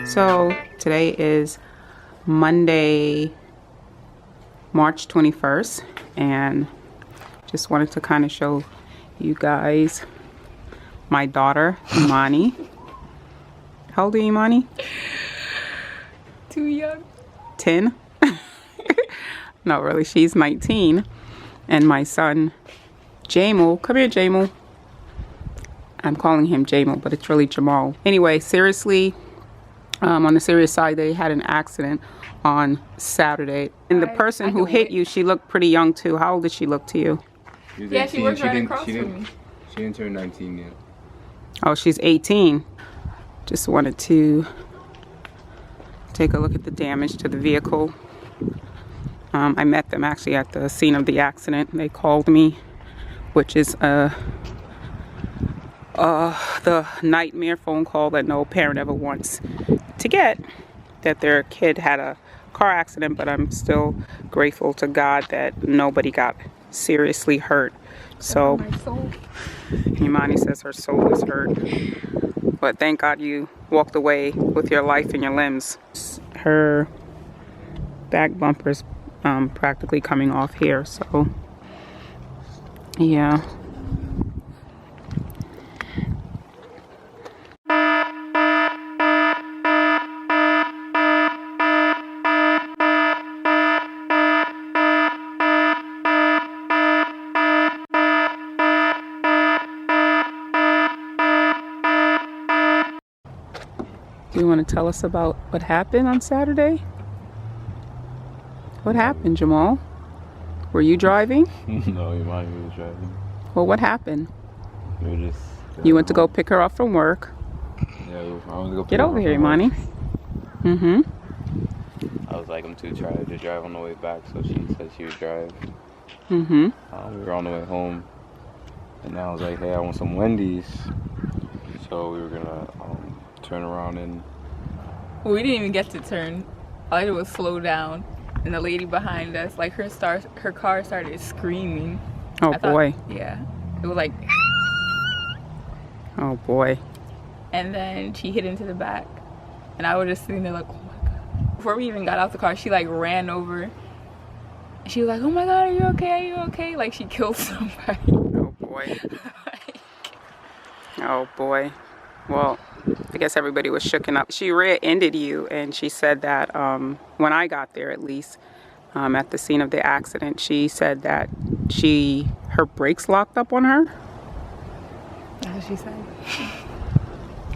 So today is Monday, March 21st, and just wanted to kind of show you guys my daughter, Imani. How old are you, Imani? Too young. 10? No, really, she's 19. And my son, Jamal. Come here, Jamal. I'm calling him Jamal, but it's really Jamal. Anyway, seriously, on the serious side, they had an accident on Saturday. And the person who hit you, she looked pretty young too. How old did she look to you? Yeah, she works right across from me. She didn't turn 19 yet. Oh, she's 18. Just wanted to take a look at the damage to the vehicle. I met them actually at the scene of the accident. They called me, which is the nightmare phone call that no parent ever wants to get, that their kid had a car accident, but I'm still grateful to God that nobody got seriously hurt. So Imani says her soul is hurt, but thank God you walked away with your life and your limbs. Her back bumper's practically coming off here, so yeah. Do you want to tell us about what happened on Saturday? What happened, Jamal? Were you driving? No, Imani was driving. Well, what happened? We were just... You went to go pick her up from work. Yeah, I went to go pick Get her over up here, from work. Imani. Mm-hmm. I was like, I'm too tired to drive on the way back, so she said she would drive. Mm-hmm. We were on the way home, and I was like, hey, I want some Wendy's. So we were gonna turn around and... Well, we didn't even get to turn. All I did was slow down, and the lady behind us, like her car started screaming. Oh, boy. Yeah. It was like... Oh, boy. And then she hit into the back, and I was just sitting there like, oh my God. Before we even got out the car, she like ran over. She was like, oh my God, are you okay? Are you okay? Like she killed somebody. Oh, boy. Oh, boy. Well, I guess everybody was shooken up. She rear-ended you, and she said that when I got there, at least, at the scene of the accident, she said that her brakes locked up on her. That's what she said.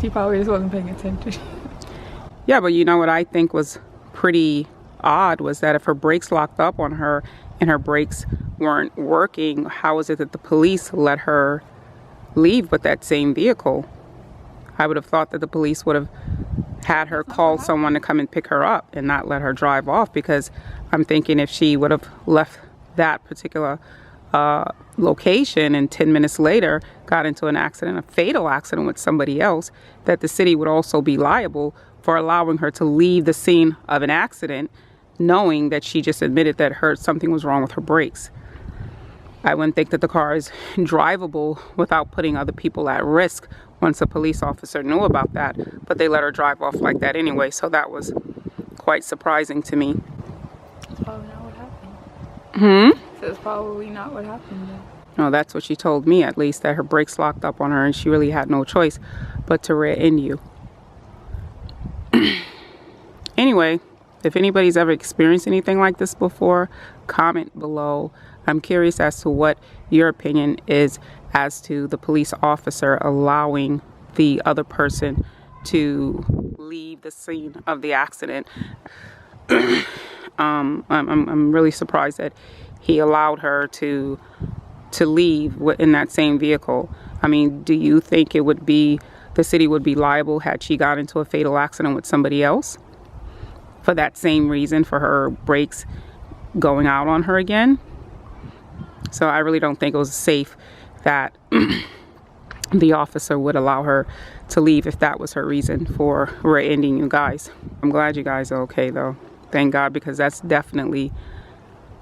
She probably just wasn't paying attention. Yeah, but you know what I think was pretty odd was that if her brakes locked up on her and her brakes weren't working, how is it that the police let her leave with that same vehicle? I would have thought that the police would have had her call someone to come and pick her up and not let her drive off, because I'm thinking if she would have left that particular location and 10 minutes later got into an accident, a fatal accident with somebody else, that the city would also be liable for allowing her to leave the scene of an accident knowing that she just admitted that something was wrong with her brakes. I wouldn't think that the car is drivable without putting other people at risk once a police officer knew about that, but they let her drive off like that anyway, so that was quite surprising to me. That's probably not what happened. So it's probably not what happened then. No, that's what she told me, at least, that her brakes locked up on her and she really had no choice but to rear-end you. Anyway, if anybody's ever experienced anything like this before, comment below. I'm curious as to what your opinion is as to the police officer allowing the other person to leave the scene of the accident. I'm really surprised that he allowed her to leave in that same vehicle. I mean, do you think the city would be liable had she got into a fatal accident with somebody else for that same reason, for her brakes going out on her again? So I really don't think it was safe that the officer would allow her to leave if that was her reason for rear-ending you guys. I'm glad you guys are okay though. Thank God, because that's definitely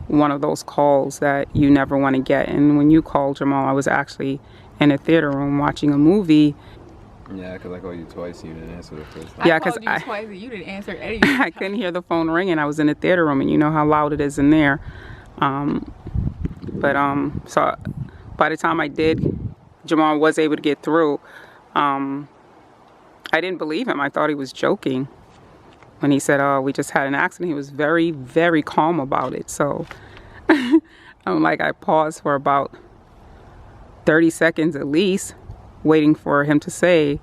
one of those calls that you never want to get. And when you called, Jamal, I was actually in a theater room watching a movie, Yeah, because I called you twice and you didn't answer the first time. Yeah, I 'cause called you I- twice and you didn't answer any. I couldn't hear the phone ringing. I was in the theater room, and you know how loud it is in there. So by the time I did, Jamal was able to get through. I didn't believe him. I thought he was joking when he said, "Oh, we just had an accident." He was very, very calm about it. So I'm like, I paused for about 30 seconds at least, waiting for him to say,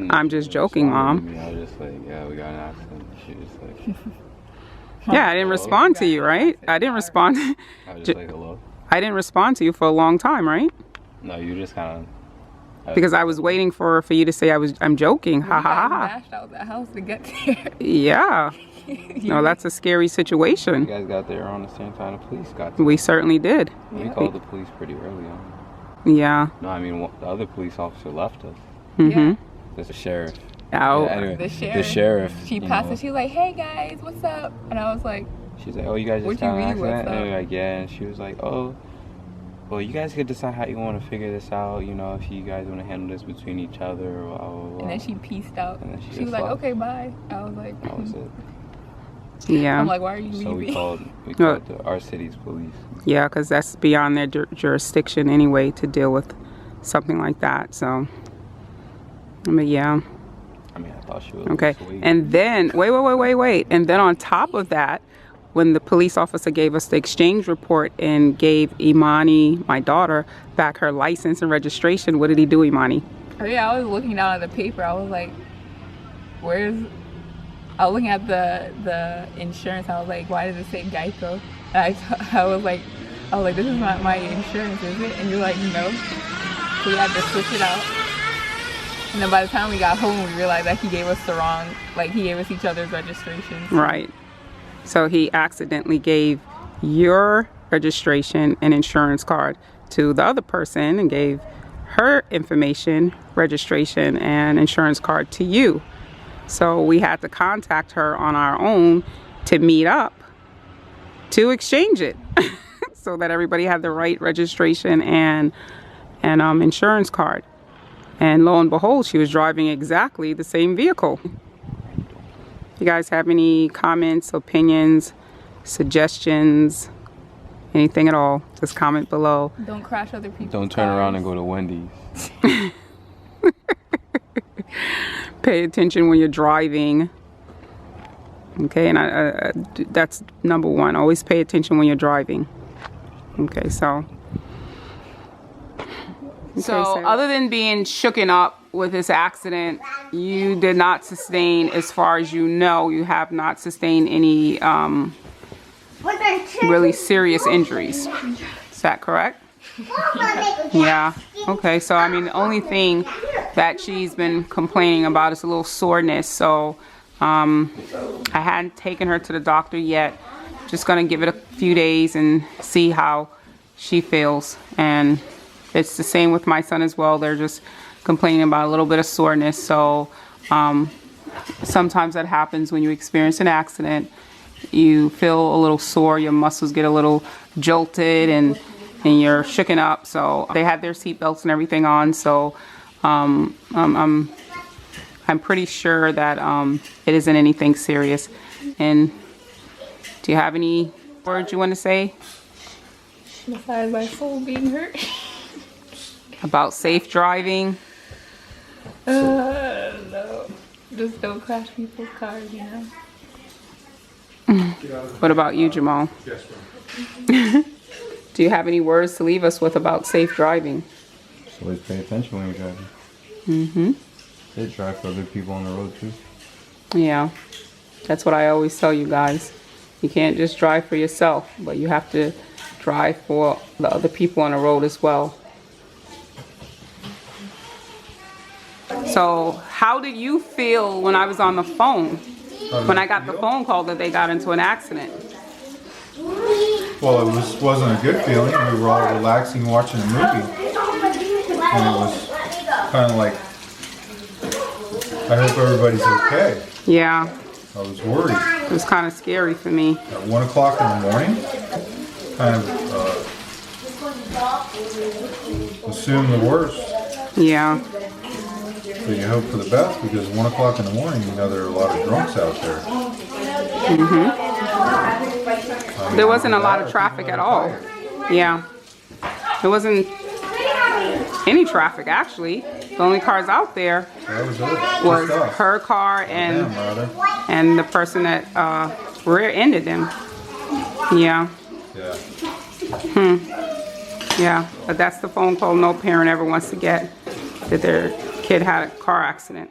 "I'm just joking, Mom." I was just like, yeah, we got an accident. She was like, Yeah, I didn't respond to you, right? I didn't respond. I was just like, hello? I didn't respond to you for a long time, right? No, you just kind of... Because I was waiting for you to say I'm joking. Ha You ha guys ha. mashed out the house to get there. Yeah. No, that's a scary You situation. guys got there around the same time the police got there. We certainly did. We called the police pretty early on. Yeah. No, I mean, the other police officer left us. Mm-hmm. There's a sheriff. Oh. Yeah, anyway, The sheriff. She you passed know, and she was like, "Hey guys, what's up?" And I was like, she's like, oh, you guys What just you got an mean, what's accident? And up? we're like, yeah. And she was like, oh, well, you guys could decide how you want to figure this out. You know, if you guys want to handle this between each other or blah, blah, blah. and then she pieced out. And then she She was just like, left. "Okay, bye." I was like, That was it. Yeah. I'm like, "Why are you So we leaving?" called No. our city's police. Yeah, because that's beyond their jurisdiction anyway to deal with something like that. So, but yeah. I mean, I thought she was Okay. sweet. And then, wait. And then on top of that, when the police officer gave us the exchange report and gave Imani, my daughter, back her license and registration, what did he do, Imani? Oh yeah, I was looking down at the paper. I was like, "Where's?" I was looking at the insurance. I was like, "Why does it say Geico?" And I was like, "This is not my insurance, is it?" And you're like, "No." So we had to switch it out. And then by the time we got home, we realized that he gave us the wrong, he gave us each other's registrations. Right. So he accidentally gave your registration and insurance card to the other person and gave her information, registration, and insurance card to you. So we had to contact her on our own to meet up to exchange it so that everybody had the right registration and insurance card. And lo and behold, she was driving exactly the same vehicle. You guys have any comments, opinions, suggestions, anything at all? Just comment below. Don't crash other people's Don't turn around and cars. go to Wendy's. Pay attention when you're driving. Okay, and that's number one. Always pay attention when you're driving. Okay, so other than being shooken up with this accident, you did not sustain, as far as you know, you have not sustained any really serious injuries. Is that correct? Yeah. Okay, so I mean, the only thing that she's been complaining about is a little soreness. So I hadn't taken her to the doctor yet. Just gonna give it a few days and see how she feels. And it's the same with my son as well. They're just complaining about a little bit of soreness. So sometimes that happens when you experience an accident. You feel a little sore, your muscles get a little jolted, and you're shooken up. So they had their seatbelts and everything on. So I'm pretty sure that it isn't anything serious. And do you have any words you want to say Besides my soul being hurt. about safe driving? No. Just don't crash people's cars, you know? What about you, Jamal? Yes, ma'am. Do you have any words to leave us with about safe driving? So always pay attention when you're driving. Mm-hmm. They drive for other people on the road too. Yeah, that's what I always tell you guys. You can't just drive for yourself, but you have to drive for the other people on the road as well. So how did you feel when I was on the phone? When I got the phone call that they got into an accident? Well, it wasn't a good feeling. We were all relaxing, watching a movie, and it was kind of like, I hope everybody's okay. Yeah, I was worried. it was kind of scary for me. At 1 o'clock in the morning, kind of assume the worst. Yeah, but you hope for the best because 1 o'clock in the morning, you know there are a lot of drunks out there. There wasn't a lot of traffic at all. Yeah. There wasn't any traffic, actually. The only cars out there That was it. was Just us. her car Damn, rather. and the person that rear-ended him. Yeah. Yeah. Yeah. But that's the phone call no parent ever wants to get, that their kid had a car accident.